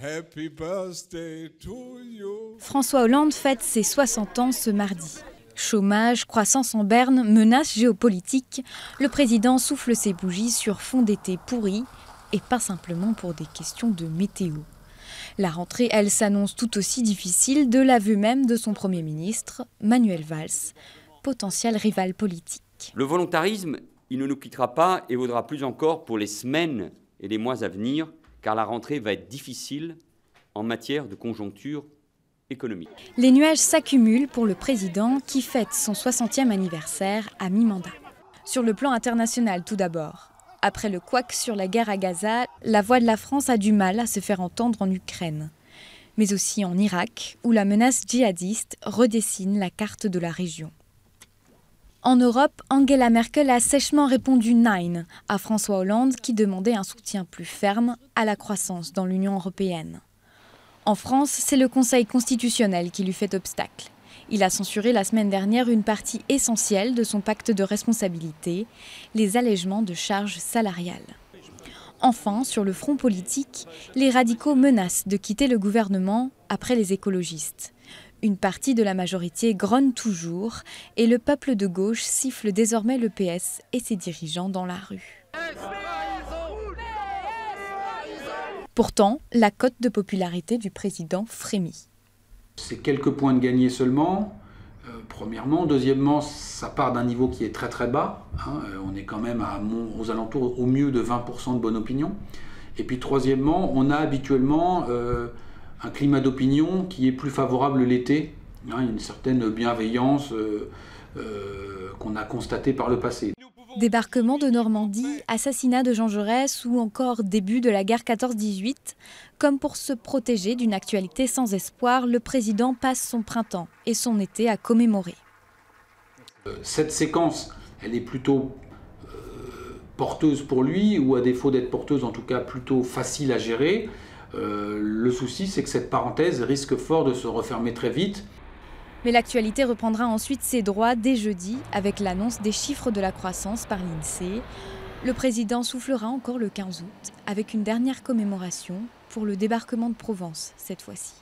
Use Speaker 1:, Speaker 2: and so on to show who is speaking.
Speaker 1: Happy birthday to you.
Speaker 2: François Hollande fête ses 60 ans ce mardi. Chômage, croissance en berne, menaces géopolitiques, le président souffle ses bougies sur fond d'été pourri et pas simplement pour des questions de météo. La rentrée, elle, s'annonce tout aussi difficile de l'aveu même de son Premier ministre, Manuel Valls, potentiel rival politique.
Speaker 3: Le volontarisme, il ne nous quittera pas et vaudra plus encore pour les semaines et les mois à venir, car la rentrée va être difficile en matière de conjoncture économique.
Speaker 2: Les nuages s'accumulent pour le président qui fête son 60e anniversaire à mi-mandat. Sur le plan international tout d'abord. Après le couac sur la guerre à Gaza, la voix de la France a du mal à se faire entendre en Ukraine. Mais aussi en Irak, où la menace djihadiste redessine la carte de la région. En Europe, Angela Merkel a sèchement répondu « Nein » à François Hollande qui demandait un soutien plus ferme à la croissance dans l'Union européenne. En France, c'est le Conseil constitutionnel qui lui fait obstacle. Il a censuré la semaine dernière une partie essentielle de son pacte de responsabilité, les allègements de charges salariales. Enfin, sur le front politique, les radicaux menacent de quitter le gouvernement après les écologistes. Une partie de la majorité grogne toujours et le peuple de gauche siffle désormais le PS et ses dirigeants dans la rue. Pourtant, la cote de popularité du président frémit.
Speaker 4: C'est quelques points de gagné seulement, premièrement. Deuxièmement, ça part d'un niveau qui est très très bas. On est quand même aux alentours au mieux de 20% de bonne opinion. Et puis troisièmement, on a habituellement un climat d'opinion qui est plus favorable l'été. Une certaine bienveillance qu'on a constatée par le passé.
Speaker 2: Débarquement de Normandie, assassinat de Jean Jaurès ou encore début de la guerre 14-18, comme pour se protéger d'une actualité sans espoir, le président passe son printemps et son été à commémorer.
Speaker 4: Cette séquence, elle est plutôt porteuse pour lui, ou à défaut d'être porteuse, en tout cas plutôt facile à gérer. Le souci, c'est que cette parenthèse risque fort de se refermer très vite.
Speaker 2: Mais l'actualité reprendra ensuite ses droits dès jeudi avec l'annonce des chiffres de la croissance par l'INSEE. Le président soufflera encore le 15 août avec une dernière commémoration pour le débarquement de Provence cette fois-ci.